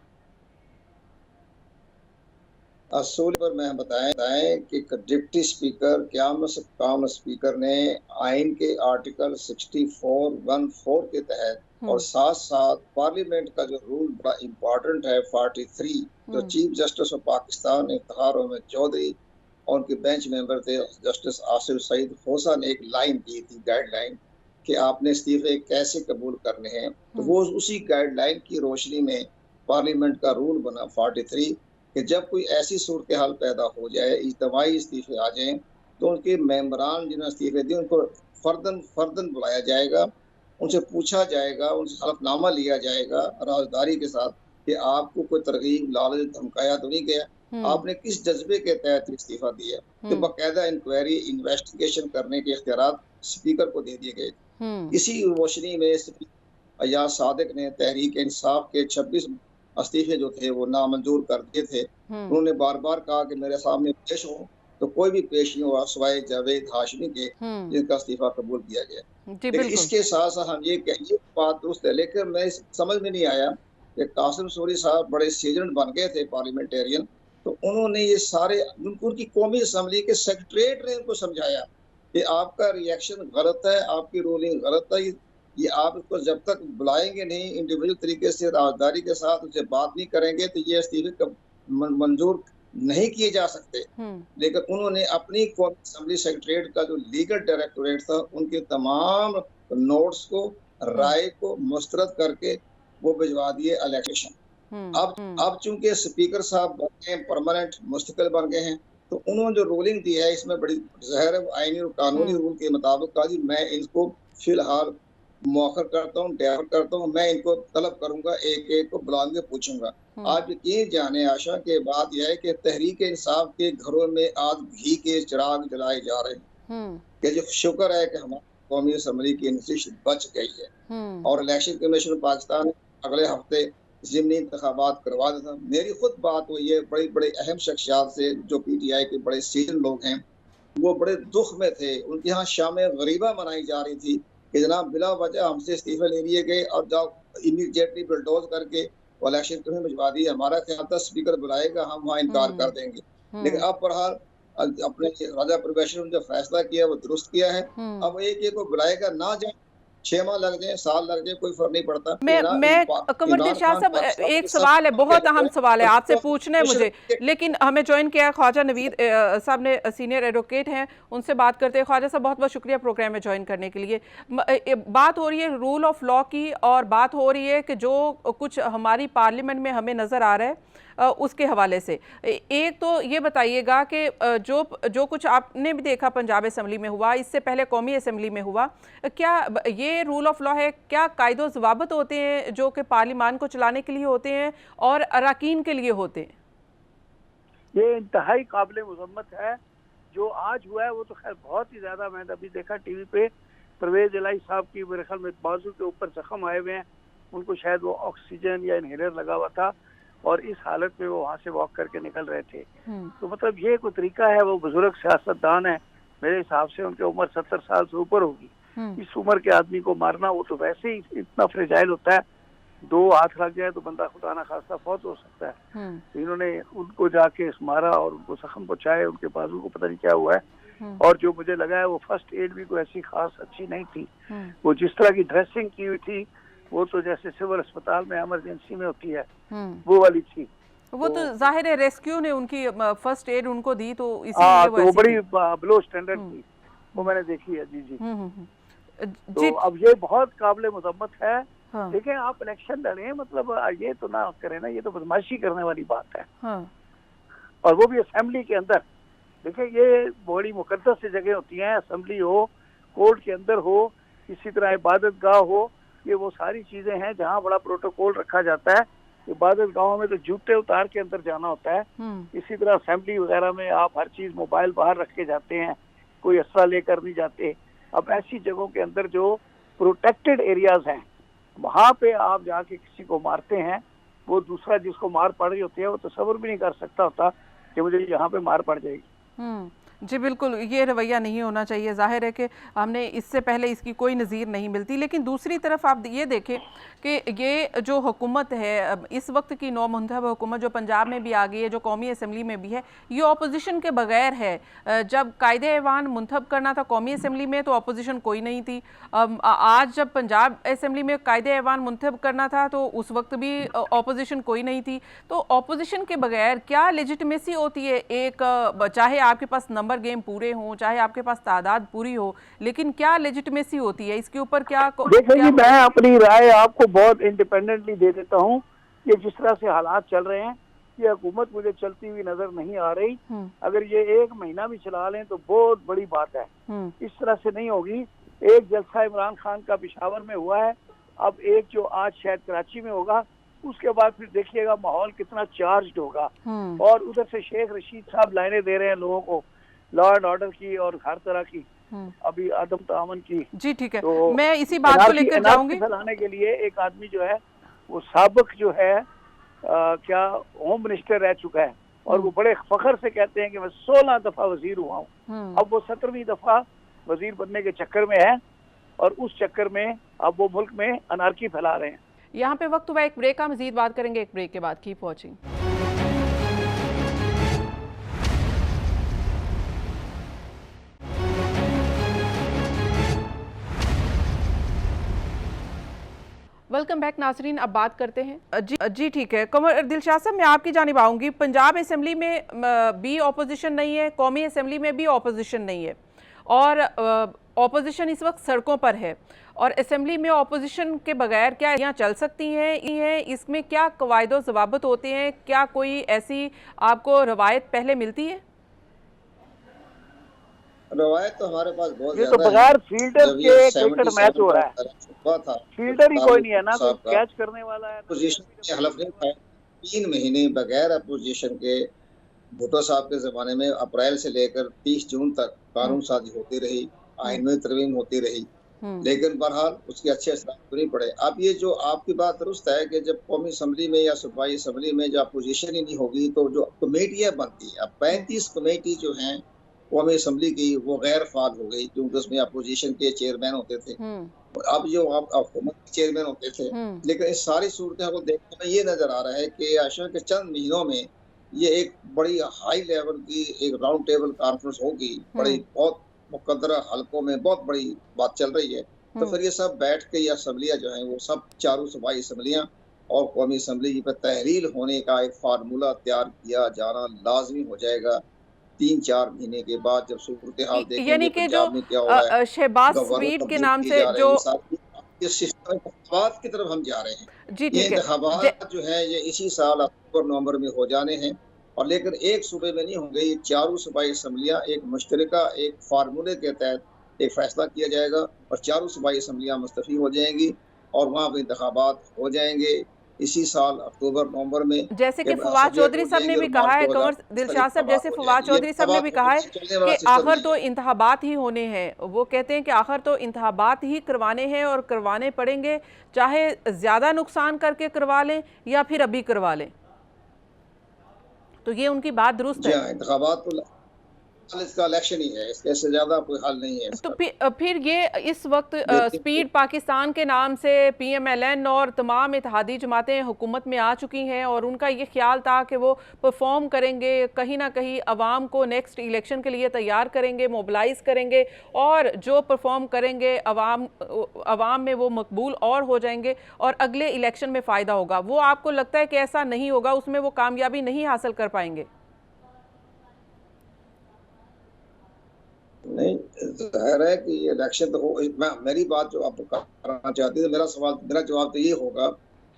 असूल पर मैं बताएं कि डिप्टी स्पीकर काम स्पीकर ने आइन के आर्टिकल 64(1)(4) के तहत और साथ साथ पार्लियामेंट का जो रूल बड़ा इम्पोर्टेंट है 43, जो chief justice of Pakistan Iftikhar Ahmed Chaudhry और उनके बेंच मेंबर थे जस्टिस आसिफ सईद खोसा ने एक लाइन दी थी, गाइडलाइन, कि आपने इस्तीफे कैसे कबूल करने हैं। तो वो उसी गाइडलाइन की रोशनी में पार्लियामेंट का रूल बना 43 कि जब कोई ऐसी सूरत हाल पैदा हो जाए, इज्तिमाई इस्तीफे आ जाएं, तो उनके मेंबरान जिन्होंने इस्तीफे दिए उनको फर्दन बुलाया जाएगा, उनसे पूछा जाएगा, उनसे हलफनामा लिया जाएगा राजदारी के साथ कि आपको कोई तरगीब, लालच, धमकाया तो नहीं गया, आपने किस जज्बे के तहत इस्तीफा दिया। तो बाकायदा इंक्वायरी, इन्वेस्टिगेशन करने के इख्तियारात स्पीकर को दे दिए गए। इसी रोशनी में स्पीकर अयाज सादिक ने तहरीक इंसाफ के 26 इस्तीफे जो थे वो नामंजूर कर दिए थे। उन्होंने बार बार कहा कि मेरे सामने पेश हो, तो कोई भी पेश नहीं हुआ सिवाय जावेद हाशमी के, जिनका इस्तीफा कबूल किया गया। लेकिन इसके साथ साथ हम ये बात दुरुस्त है, लेकिन मैं समझ में नहीं आया कि कासिम सूरी साहब बड़े सीजन बन गए थे पार्लियामेंटेरियन, तो उन्होंने ये सारे उनकी कौमी असम्बली के सेक्रेटरीट ने उनको समझाया कि आपका रिएक्शन गलत है, आपकी रूलिंग गलत है, ये आप इसको जब तक बुलाएंगे नहीं इंडिविजुअल तरीके से राजदारी के साथ उनसे बात नहीं करेंगे तो ये इस्तीफे मंजूर नहीं किए जा सकते। लेकिन उन्होंने अपनी कौमी असम्बली सेक्रेटरीट का जो लीगल डायरेक्टोरेट था उनके तमाम नोट्स को, राय को मुस्तरद करके वो भिजवा दिए इलेक्शन। अब चूंकि स्पीकर साहब बन गए, परमानेंट मुस्तकिल बन गए हैं, तो उन्होंने जो रूलिंग दी है इसमें बड़ी जहर है, आईनी और कानूनी रूल के मुताबिक कहा जी मैं इनको फिलहाल मौखर करता हूँ, डेवर करता हूँ, मैं इनको तलब करूंगा, एक एक को बुलाऊंगा, पूछूंगा। आप यकीन जाने आशा के बात यह है कि तहरीक इंसाफ के घरों में आज घी के चिराग जलाए जा रहे हैं, कि जो शुक्र है कि हमारी कौमी असम्बली की नशिस्त बच गई है और इलेक्शन कमीशन पाकिस्तान ने अगले हफ्ते ज़िमनी इंतखाबात करवा देता। मेरी खुद बात हुई है बड़ी बड़े अहम शख्सियात से, जो PTI के बड़े सीनियर लोग हैं, वो बड़े दुख में थे। उनके यहाँ शाम गरीबा मनाई जा रही थी कि जनाब बिला वजह हमसे इस्तीफे ले लिए गए और जब इमीडिएटली बुलडोज करके इलेक्शन कमीशन भिजवा दी। हमारा ख्याल था स्पीकर बुलाएगा, हम वहाँ इनकार कर देंगे, लेकिन अब बहरहाल अपने राजा प्रोबेशन ने जो फैसला किया वो दुरुस्त किया है। अब एक एक को बुलाएगा, ना जाए 6 माह लग जाए, साल लग जाए, कोई फर्क नहीं पड़ता। मैं कमरुद्दीन शाह साहब, एक सवाल है, बहुत अहम सवाल है आपसे पूछना है मुझे, लेकिन हमें ज्वाइन किया ख्वाजा नवीद साहब ने, सीनियर एडवोकेट हैं, उनसे बात करते हैं। ख्वाजा साहब, बहुत बहुत शुक्रिया प्रोग्राम में ज्वाइन करने के लिए। बात हो रही है रूल ऑफ लॉ की, और बात हो रही है कि जो कुछ हमारी पार्लियामेंट में हमें नज़र आ रहा है उसके हवाले से। एक तो ये बताइएगा कि जो कुछ आपने भी देखा पंजाब असम्बली में हुआ, इससे पहले कौमी असम्बली में हुआ, क्या ये रूल ऑफ लॉ है? क्या कायदो ज़वाबित होते हैं जो कि पार्लियामान को चलाने के लिए होते हैं और अरकान के लिए होते हैं? ये इंतहाई काबिल मज़म्मत है जो आज हुआ है। वो तो खैर बहुत ही ज़्यादा, मैंने अभी देखा टीवी पे, परवेज इलाही साहब की मेरे ख्याल में बाजू के ऊपर जख्म आए हुए हैं, उनको शायद वो ऑक्सीजन या इनहेलर लगा हुआ था और इस हालत में वो वहाँ से वॉक करके निकल रहे थे। तो मतलब ये कोई तरीका है? वो बुजुर्ग सियासतदान है, मेरे हिसाब से उनकी उम्र 70 साल से ऊपर होगी। इस उम्र के आदमी को मारना, वो तो वैसे ही इतना फ्रेजाइल होता है, 2 हाथ लग जाए तो बंदा खुदा ना खास्ता फौत हो सकता है। तो इन्होंने उनको जाके मारा और उनको जख्म पहुंचाए, उनके बाजू को पता नहीं क्या हुआ है। और जो मुझे लगा है वो फर्स्ट एड भी कोई ऐसी खास अच्छी नहीं थी। वो जिस तरह की ड्रेसिंग की हुई थी वो तो जैसे सिविल अस्पताल में इमरजेंसी में होती है वो वाली थी। वो तो जाहिर है रेस्क्यू ने उनकी फर्स्ट एड उनको दी, तो इसीलिए वो बड़ी बिलो स्टैंडर्ड थी, वो मैंने देखी है। जी जी। तो अब ये बहुत काबिल मज़म्मत है। देखें, आप इलेक्शन लड़े, मतलब ये तो ना करें ना, ये तो बदमाशी करने वाली बात है। और वो भी असेंबली के अंदर। देखिए, ये बड़ी मुकद्दस जगह होती हैं, असेंबली हो, कोर्ट के अंदर हो, इसी तरह इबादत गाह हो, ये वो सारी चीजें हैं जहाँ बड़ा प्रोटोकॉल रखा जाता है। इबादत गाहों में तो जूते उतार के अंदर जाना होता है। इसी तरह असेंबली वगैरह में आप हर चीज, मोबाइल बाहर रख के जाते हैं, कोई असला लेकर नहीं जाते। अब ऐसी जगहों के अंदर जो प्रोटेक्टेड एरियाज हैं, वहां पे आप जाके किसी को मारते हैं, वो दूसरा जिसको मार पड़ रही होती है वो तसव्वुर भी नहीं कर सकता होता कि मुझे यहाँ पे मार पड़ जाएगी। जी बिल्कुल, ये रवैया नहीं होना चाहिए। जाहिर है कि हमने इससे पहले इसकी कोई नज़ीर नहीं मिलती। लेकिन दूसरी तरफ आप ये देखें कि ये जो हुकूमत है इस वक्त की नौ मुंतखब हुकूमत जो पंजाब में भी आ गई है, जो कौमी असम्बली में भी है, ये अपोजिशन के बगैर है। जब कायदे ऐवान मुंतखब करना था कौमी असम्बली में तो अपोजिशन कोई नहीं थी। आज जब पंजाब असम्बली में कायदे ऐवान मुंतखब करना था तो उस वक्त भी अपोजिशन कोई नहीं थी। तो अपोजिशन के बगैर क्या लेजिटिमेसी होती है? एक चाहे आपके पास नंबर गेम पूरे हों, चाहे आपके पास तादाद पूरी हो, लेकिन क्या लेजिटिमेसी होती है? इसके ऊपर क्या देखिए, मैं अपनी राय आपको बहुत इंडिपेंडेंटली दे देता हूँ कि जिस तरह से हालात चल रहे हैं, ये हुकूमत मुझे चलती हुई नजर नहीं आ रही। अगर ये 1 महीना भी चला लें तो बहुत बड़ी बात है। इस तरह से नहीं होगी। एक जलसा इमरान खान का पेशावर में हुआ है, अब एक जो आज शायद कराची में होगा, उसके बाद फिर देखिएगा माहौल कितना चार्ज्ड होगा। और उधर से शेख रशीद साहब लाइनें दे रहे हैं लोगों को, लॉ एंड ऑर्डर की और हर तरह की, अभी आदम तामन की। जी ठीक है, तो मैं इसी बात को लेकर जाऊंगी। फैलाने के लिए एक आदमी जो है वो साबिक जो है क्या होम मिनिस्टर रह चुका है और वो बड़े फख्र से कहते हैं कि मैं 16 दफा वजीर हुआ हूँ। अब वो 17वीं दफा वजीर बनने के चक्कर में है और उस चक्कर में अब वो मुल्क में अनारकी फैला रहे हैं। यहाँ पे वक्त हुआ एक ब्रेक का, मजीद बात करेंगे एक ब्रेक के बाद। Keep watching. वेलकम बैक नाजरीन, अब बात करते हैं। जी ठीक है, कमर दिलशाद साहब, मैं आपकी जानिब आऊँगी। पंजाब असम्बली में भी ऑपोजिशन नहीं है, कौमी असम्बली में भी ऑपोजिशन नहीं है, और ऑपोजिशन इस वक्त सड़कों पर है, और असम्बली में ऑपोजिशन के बगैर क्या यहाँ चल सकती हैं? इसमें क्या कवायदो ज़वाबित होते हैं? क्या कोई ऐसी आपको रवायत पहले मिलती है? रवायत तो हमारे पास बहुत ये तो ज्यादा है। बगैर फील्डर जब के ये क्रिकेट मैच हो रहा है, हुआ था, फील्डर ही कोई नहीं है ना, कोई साहब का कैच करने वाला है, अपोजिशन के हलफ नहीं उठाया। 3 महीने बगैर अपोजिशन के भुट्टो साहब के जमाने में अप्रैल से लेकर 30 जून तक कानून साजी होती रही, आइन में तरमीम होती रही, लेकिन बहरहाल उसके अच्छे असर तो नहीं पड़े। अब ये जो आपकी बात दुरुस्त है कि जब कौमी असम्बली में या सूबाई असम्बली में जो अपोजिशन ही नहीं होगी तो जो कमेटियाँ बनती हैं, अब 35 कमेटी जो हैं कौमी असम्बली की वो गैर फाल हो गई, क्योंकि उसमें अपोजिशन के चेयरमैन होते थे। अब जो आप हुकूमत के चेयरमैन होते थे, लेकिन इस सारी सूरत को देखने में ये नजर आ रहा है कि आशा के चंद महीनों में ये एक बड़ी हाई लेवल की एक राउंड टेबल कॉन्फ्रेंस होगी, बड़ी बहुत मुकद्दर हलकों में बहुत बड़ी बात चल रही है। तो फिर ये सब बैठ के ये असम्बलियाँ जो हैं वो सब चारों सूबाई असम्बलियाँ और कौमी असम्बली पर तहरील होने का एक फार्मूला तैयार किया जाना लाजमी हो जाएगा 3-4 महीने के बाद, जब सूरत हाल देखेंगे यानी कि जो पंजाब में क्या हो रहा है, शहबाज स्वीट के नाम से जो इंतखाबात की तरफ हम जा रहे हैं। जी ये ठीक है, इंतखाबात जो है ये इसी साल अक्टूबर नवंबर में हो जाने हैं, और लेकिन एक सूबे में नहीं होंगे, ये चारों सूबाई असम्बलियाँ एक मुश्तरका एक फार्मूले के तहत एक फैसला किया जाएगा और चारों सूबाई असम्बलियाँ मुस्तफ़ी हो जाएंगी और वहाँ पर इंतखाबात हो जाएंगे इसी साल अक्टूबर नवंबर में। जैसे कि फवाद चौधरी साहब ने भी कहा है, कंवर दिलशाद साहब जैसे फवाद चौधरी साहब ने भी कहा है कि आखिर तो इंतखाबात ही होने हैं। वो कहते हैं कि आखिर तो इंतखाबात ही करवाने हैं और करवाने पड़ेंगे, चाहे ज़्यादा नुकसान करके करवा लें या फिर अभी करवा लें। तो ये उनकी बात दुरुस्त है। इंतखाबात तो इसका इलेक्शन ही है, इससे ज्यादा कोई हल नहीं है इसका। तो फिर ये इस वक्त स्पीड पाकिस्तान के नाम से PMLN और तमाम इत्तेहादी जमातें हुकूमत में आ चुकी हैं और उनका ये ख्याल था कि वो परफॉर्म करेंगे, कहीं ना कहीं अवाम को नेक्स्ट इलेक्शन के लिए तैयार करेंगे, मोबिलाइज करेंगे और जो परफॉर्म करेंगे अवाम में वो मकबूल और हो जाएंगे और अगले इलेक्शन में फ़ायदा होगा। वो आपको लगता है कि ऐसा नहीं होगा, उसमें वो कामयाबी नहीं हासिल कर पाएंगे? नहीं, जाहिर है कि ये इलेक्शन तो हो। मेरी बात जो आप करना चाहती है, मेरा जवाब तो ये होगा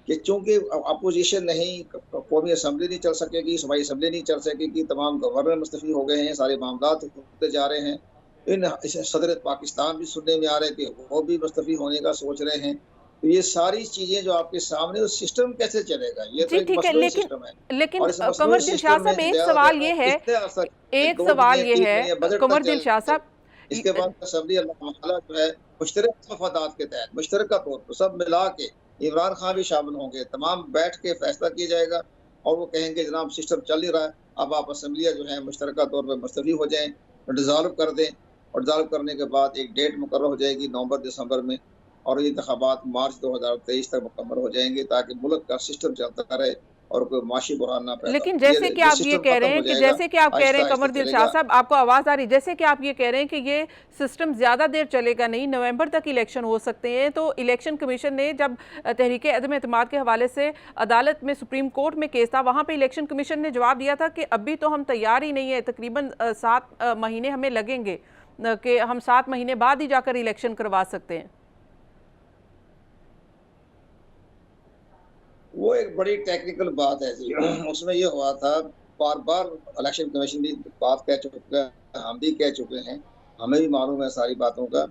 कि चूंकि अपोजिशन नहीं, कौमी असम्बली नहीं चल सकेगी, सूबाई असम्बली नहीं चल सकेगी, तमाम गवर्नर मुस्तफ़ी हो गए हैं, सारे मामला होते जा रहे हैं, इन सदर पाकिस्तान भी सुनने में आ रहे हैं कि वो भी मुस्तफ़ी होने का सोच रहे हैं। तो ये सारी चीजें जो आपके सामने, वो सिस्टम कैसे चलेगा, ये तो एक मसलूई सिस्टम है। लेकिन कंवर दिलशाद साहब एक सवाल ये है, कंवर दिलशाद साहब, इसके बाद असम्बली जो है मुश्तरक मफादात के तहत मुश्तरका तौर पर सब मिला के, इमरान खान भी शामिल होंगे, तमाम बैठ के फैसला किया जाएगा और वो कहेंगे जनाब सिस्टम चल नहीं रहा है, अब आप असम्बलियाँ जो है मुश्तरका तौर पर मुस्तफ़ी हो जाएं, डिज़ाल्व कर दें, और डिज़ाल्व करने के बाद एक डेट मुकर्रर हो जाएगी नवंबर-दिसंबर में, और ये इंतखाबात मार्च 2023 तक मुकम्मल हो जाएंगे ताकि मुल्क का सिस्टम चलता रहे और कोई माशी बुरहान ना पैदा। लेकिन जैसे कि आप ये कह रहे हैं कि जैसे कि आप कह रहे हैं कंवर दिलशाद साहब, आपको आवाज़ आ रही, जैसे कि आप ये कह रहे हैं कि ये सिस्टम ज़्यादा देर चलेगा नहीं, नवंबर तक इलेक्शन हो सकते हैं, तो इलेक्शन कमीशन ने जब तहरीक अदम एतमाद के हवाले से अदालत में सुप्रीम कोर्ट में केस था, वहाँ पर इलेक्शन कमीशन ने जवाब दिया था कि अभी तो हम तैयार ही नहीं है, तकरीबन 7 महीने हमें लगेंगे, कि हम 7 महीने बाद ही जाकर इलेक्शन करवा सकते हैं। वो एक बड़ी टेक्निकल बात है जी। उसमें ये हुआ था, बार बार इलेक्शन कमीशन भी बात कह चुका है, हम भी कह चुके हैं, हमें भी मालूम है सारी बातों का।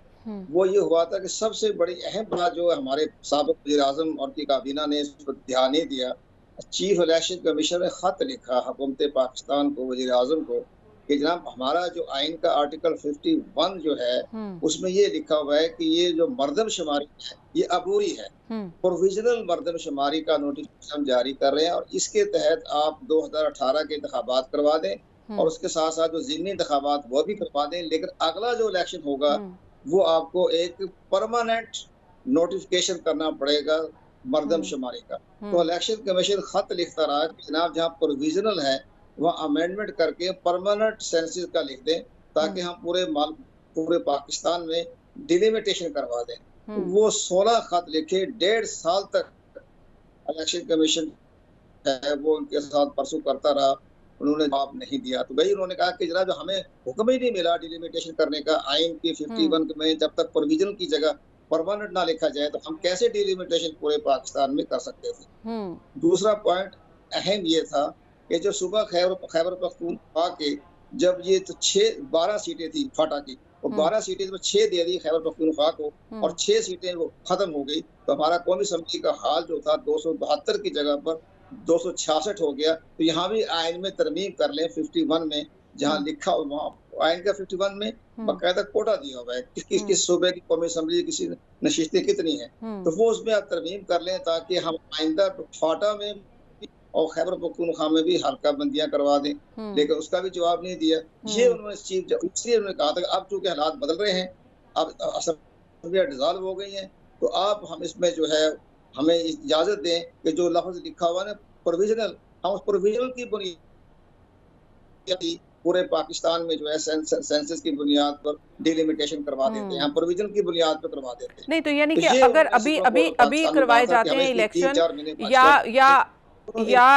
वो ये हुआ था कि सबसे बड़ी अहम बात जो हमारे साबिक वज़ीर-ए-आज़म और की काबीना ने इस पर ध्यान नहीं दिया, चीफ इलेक्शन कमीशन ने खत लिखा हुकूमत पाकिस्तान को, वज़ीर-ए-आज़म को, कि जनाब हमारा जो आइन का आर्टिकल 51 जो है उसमें ये लिखा हुआ है कि ये जो मर्दमशुमारी है ये अबूरी है, प्रोविजनल मर्दमशुमारी का नोटिफिकेशन जारी कर रहे हैं और इसके तहत आप 2018 के इंतखाबात करवा दें और उसके साथ साथ जो ज़िमनी इंतखाबात वो भी करवा दें, लेकिन अगला जो इलेक्शन होगा वो आपको एक परमानेंट नोटिफिकेशन करना पड़ेगा मर्दमशुमारी का। तो इलेक्शन कमीशन खत लिखता रहा कि जनाब जहाँ प्रोविजनल है वहाँ अमेंडमेंट करके परमानेंट सेंसिस का लिख दें ताकि हम पूरे पाकिस्तान में डिलिमिटेशन करवा दें। वो 16 खत लिखे, 1.5 साल तक इलेक्शन कमीशन है वो उनके साथ परसों करता रहा, उन्होंने जवाब नहीं दिया। तो भाई उन्होंने कहा कि जनाब जो हमें हुक्म ही नहीं मिला डिलिमिटेशन करने का आइन की 51 में, जब तक प्रोविजनल की जगह परमानेंट ना लिखा जाए तो हम कैसे डिलिमिटेशन पूरे पाकिस्तान में कर सकते थे। दूसरा पॉइंट अहम ये था कि जो सुबह खैबर पख्तूनख्वा के जब ये तो 12 सीटें थी फाटा की, और 12 सीटें में 6 दे दी खैबर पख्तूनख्वा को, और 6 सीटें वो खत्म हो गई। तो हमारा कौमी असम्बली का हाल जो था 272 की जगह पर 266 हो गया। तो यहाँ भी आइन में तरमीम कर लें 51 में, जहाँ लिखा हो वहाँ आइन का 51 में बाकायदा कोटा दिया हुआ है किस सूबे की कौमी असम्बली किसी नशिस्तें कितनी है, तो वो उसमें आप तरमीम कर लें ताकि हम आइंदा फाटा में और खैबर पख्तूनख्वा में भी हल्का बंदियां करवा दें। लेकिन उसका भी जवाब नहीं दिया। ये उन्होंने इसलिए उन्होंने कहा था कि अब चूंकि हालात बदल रहे हैं, अब असेंबलियां डिसॉल्व हो गई हैं, तो आप हम इसमें जो है हमें इजाजत दें कि जो लफ्ज लिखा हुआ है प्रोविजनल, हम उस प्रोविजनल की बुनियाद पूरे पाकिस्तान में जो है सेंसस की बुनियाद पर डिलिमिटेशन करवा देते हैं, हम प्रोविजन की बुनियाद पर करवा देते हैं। नहीं तो यानी कि अगर अभी करवाए जाते हैं इलेक्शन या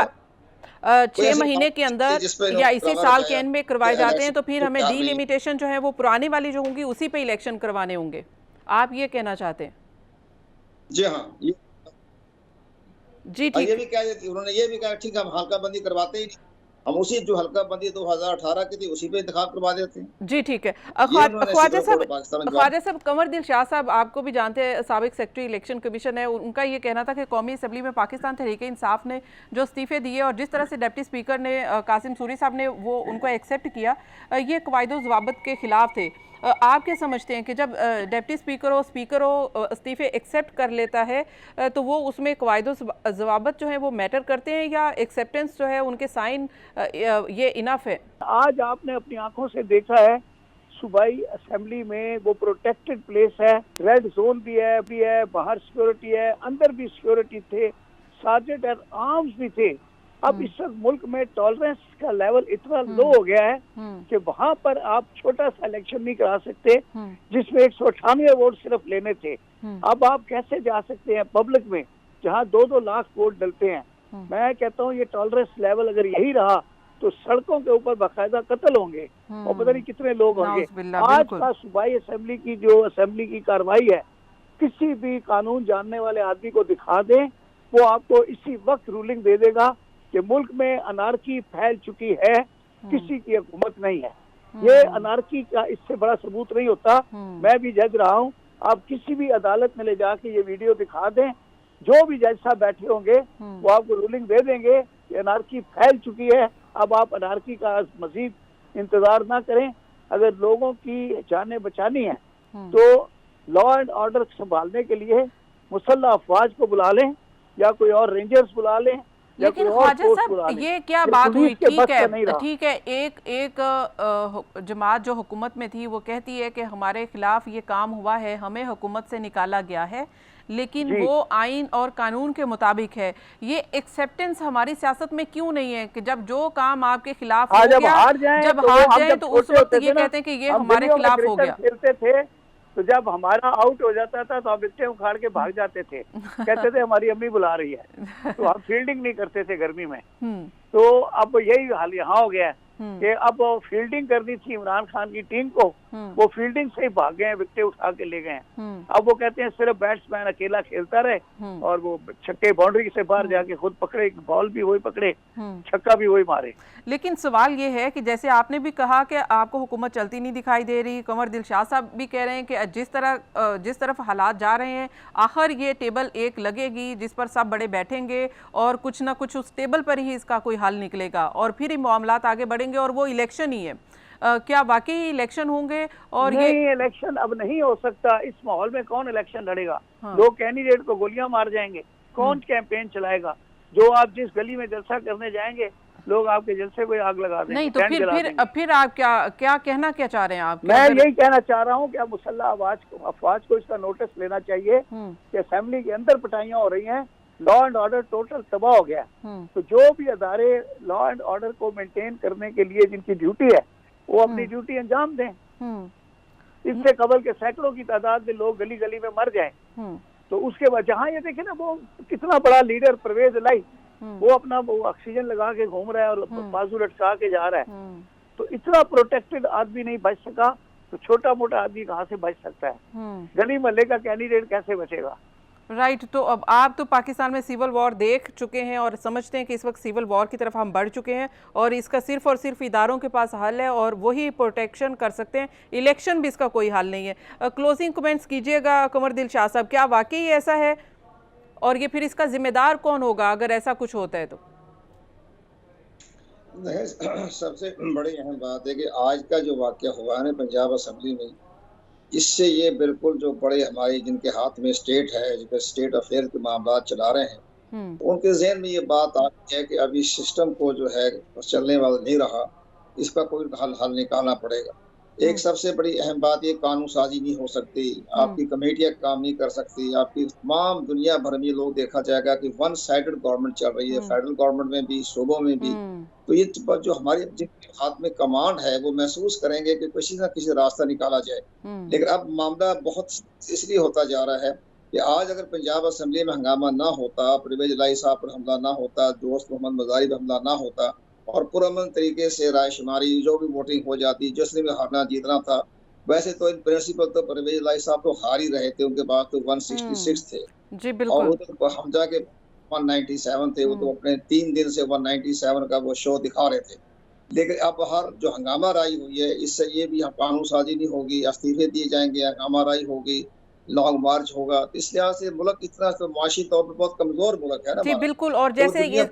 6 महीने के अंदर या इसी साल के एंड में करवाए जाते हैं, तो फिर हमें डिलिमिटेशन जो है वो पुरानी वाली जो होंगी उसी पे इलेक्शन करवाने होंगे, आप ये कहना चाहते हैं? जी हाँ, जी ठीक। ये भी कहा, उन्होंने ये भी कहा ठीक है हम हल्का बंदी करवाते ही नहीं, हम उसी जो हल्का बंदी 2018 की थी उसी पे इंतखाब करवा देते हैं। जी ठीक है। ख्वाजा साहब, कंवर दिल शाह साहब आपको भी जानते हैं, साबिक सेक्रेटरी इलेक्शन कमीशन है, उनका ये कहना था कि कौमी असम्बली में पाकिस्तान तहरीक-ए-इंसाफ ने जो इस्तीफे दिए और जिस तरह से डिप्टी स्पीकर ने कासिम सूरी साहब ने वो उनको एक्सेप्ट किया, ये क़वाइद-ओ-ज़वाबित के खिलाफ थे। आप क्या समझते हैं कि जब डिप्टी स्पीकर हो इस्तीफे एक्सेप्ट कर लेता है तो वो उसमें क़वाइद-ओ-ज़वाबित जो है वो मैटर करते हैं, या एक्सेप्टेंस जो है उनके साइन ये इनफ है? आज आपने अपनी आंखों से देखा है सूबाई असेंबली में वो प्रोटेक्टेड प्लेस है, रेड जोन भी है, बाहर सिक्योरिटी है, अंदर भी सिक्योरिटी थे, सार्जेंट एंड आर्म्स भी थे। अब इस वक्त मुल्क में टॉलरेंस का लेवल इतना लो हो गया है कि वहां पर आप छोटा सा इलेक्शन नहीं करा सकते जिसमें 198 वोट सिर्फ लेने थे। अब आप कैसे जा सकते हैं पब्लिक में जहां 2-2 लाख वोट डलते हैं? मैं कहता हूँ ये टॉलरेंस लेवल अगर यही रहा तो सड़कों के ऊपर बाकायदा कत्ल होंगे और पता नहीं कितने लोग होंगे। आज का सूबाई असेंबली की जो असेंबली की कार्रवाई है, किसी भी कानून जानने वाले आदमी को दिखा दें, वो आपको इसी वक्त रूलिंग दे देगा कि मुल्क में अनारकी फैल चुकी है, किसी की हुकूमत नहीं है। ये अनारकी का इससे बड़ा सबूत नहीं होता। मैं भी जज रहा हूँ, आप किसी भी अदालत में ले जाके ये वीडियो दिखा दें, जो भी जज साहब बैठे होंगे वो आपको रूलिंग दे देंगे कि अनारकी फैल चुकी है। अब आप अनारकी का मजीद इंतजार ना करें। अगर लोगों की जानें बचानी है तो लॉ एंड ऑर्डर संभालने के लिए मुसल्लह अफवाज को बुला लें या कोई और रेंजर्स बुला लें। लेकिन ख्वाजा साहब ये क्या बात हुई? ठीक है, एक जमात जो हुकूमत में थी वो कहती है कि हमारे खिलाफ ये काम हुआ है, हमें हुकूमत से निकाला गया है, लेकिन वो आइन और कानून के मुताबिक है। ये एक्सेप्टेंस हमारी सियासत में क्यों नहीं है कि जब जो काम आपके खिलाफ हो गया, जब हार जाए तो उस वक्त ये कहते हैं कि ये हमारे खिलाफ हो गया। खेलते थे तो जब हमारा आउट हो जाता था तो हम विकेट उखाड़ के भाग जाते थे, कहते थे हमारी अम्मी बुला रही है, तो हम फील्डिंग नहीं करते थे गर्मी में। तो अब यही हाल यहाँ हो गया है कि अब फील्डिंग करनी थी इमरान खान की टीम को, वो फील्डिंग से ही भाग गए, विकेट उठा के ले गए। अब वो कहते हैं सिर्फ बैट्समैन अकेला खेलता रहे और वो छक्के बाउंड्री से बाहर जाके खुद पकड़े, बॉल भी वही पकड़े, छक्का भी वही मारे। लेकिन सवाल ये है कि जैसे आपने भी कहा कि आपको हुकूमत चलती नहीं दिखाई दे रही, कंवर दिल शाह साहब भी कह रहे हैं कि जिस तरफ हालात जा रहे हैं, आखिर ये टेबल एक लगेगी जिस पर सब बड़े बैठेंगे और कुछ ना कुछ उस टेबल पर ही इसका कोई हल निकलेगा और फिर ही मामलात आगे बढ़ेंगे और वो इलेक्शन ही है। क्या वाकई इलेक्शन होंगे? और नहीं, ये इलेक्शन अब नहीं हो सकता। इस माहौल में कौन इलेक्शन लड़ेगा? लोग कैंडिडेट को गोलियां मार जाएंगे, कौन कैंपेन चलाएगा? जो आप जिस गली में जलसा करने जाएंगे लोग आपके जलसे को आग लगा देंगे। नहीं तो फिर आप क्या कहना क्या चाह रहे हैं आप? मैं यही कहना चाह रहा हूँ कि अब मुसल्लह अफवाज को इसका नोटिस लेना चाहिए कि असेंबली के अंदर पिटाइयां हो रही हैं, लॉ एंड ऑर्डर टोटल तबाह हो गया। तो जो भी अदारे लॉ एंड ऑर्डर को मेंटेन करने के लिए जिनकी ड्यूटी है वो अपनी ड्यूटी अंजाम दें। इससे कबल के सैकड़ों की तादाद में लोग गली गली में मर जाएं। तो उसके बाद जहाँ ये देखे ना, वो कितना बड़ा लीडर परवेज इलाही, वो अपना वो ऑक्सीजन लगा के घूम रहा है और बाजू लटका के जा रहा है। तो इतना प्रोटेक्टेड आदमी नहीं बच सका तो छोटा मोटा आदमी कहाँ से बच सकता है? गली मोहल्ले का कैंडिडेट कैसे बचेगा? राइट, तो अब आप तो पाकिस्तान में सिविल वॉर देख चुके हैं और समझते हैं कि इस वक्त सिविल वॉर की तरफ हम बढ़ चुके हैं और इसका सिर्फ और सिर्फ इदारों के पास हल है और वही प्रोटेक्शन कर सकते हैं, इलेक्शन भी इसका कोई हल नहीं है। क्लोजिंग कमेंट्स कीजिएगा कमर दिल शाह साहब, क्या वाकई ऐसा है और ये फिर इसका जिम्मेदार कौन होगा अगर ऐसा कुछ होता है तो? सबसे बड़ी अहम बात है कि आज का जो वाकया हुआ है पंजाब असेंबली में, इससे ये बिल्कुल जो बड़े हमारे जिनके हाथ में स्टेट है, जो स्टेट अफेयर के मामला चला रहे हैं, उनके जहन में ये बात आ गई है कि अभी सिस्टम को जो है चलने वाला नहीं रहा, इसका कोई हल निकालना पड़ेगा। एक सबसे बड़ी अहम बात, ये कानून साजी नहीं हो सकती, आपकी कमेटियां काम नहीं कर सकती, आपकी तमाम दुनिया भर में लोग देखा जाएगा कि वन साइडेड गवर्नमेंट चल रही है, फेडरल गवर्नमेंट में भी, सूबों में भी। तो ये जो हमारे जिनके हाथ में कमांड है वो महसूस करेंगे कि किसी ना किसी रास्ता निकाला जाए। लेकिन अब मामला बहुत इसलिए होता जा रहा है कि आज अगर पंजाब असेंबली में हंगामा ना होता, परवेज लाई साहब पर हमला ना होता, दोस्त मोहम्मद मजारी पर हमला ना होता और पुरअमन तरीके से रायशुमारी जो भी वोटिंग हो जाती, जिसने भी हारना जीतना था, वैसे तो इन प्रिंसिपल तो परवेज लाई साहब तो हार ही रहे थे, उनके पास तो 166 थे जी बिल्कुल, और वो तो हम जाके 197 थे, वो तो अपने 3 दिन से 197 का वो शो दिखा रहे थे। लेकिन अब हर जो हंगामा राई हुई है, इससे ये भी कानून साजी नहीं होगी, इस्तीफे दिए जाएंगे, हंगामा राई होगी, लॉन्ग मार्च होगा। तो इस लिहाज से मुल्क इतना तो माशी तौर पर बहुत कमजोर मुल्क है ना जी बिल्कुल। और जैसे ये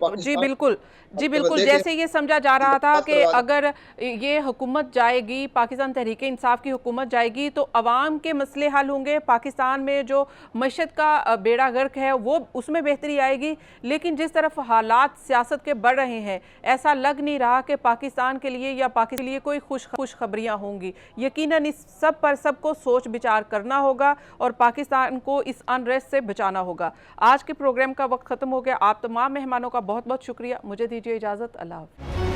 जी बिल्कुल जैसे ये समझा जा रहा था कि अगर ये हुकूमत जाएगी, पाकिस्तान तहरीक इंसाफ की हुकूमत जाएगी तो अवाम के मसले हल होंगे, पाकिस्तान में जो मईशत का बेड़ा गर्क है वो उसमें बेहतरी आएगी। लेकिन जिस तरफ हालात सियासत के बढ़ रहे हैं, ऐसा लग नहीं रहा कि पाकिस्तान के लिए या पाकिस्तान के लिए कोई खुशखबरियाँ होंगी। यकीनन इस सब पर सबको सोच विचार करना होगा और पाकिस्तान को इस अनरेस्ट से बचाना होगा। आज के प्रोग्राम का वक्त ख़त्म हो गया। आप तमाम मेहमानों का बहुत बहुत शुक्रिया। मुझे दीजिए इजाज़त। अल्लाह हाफ़िज़।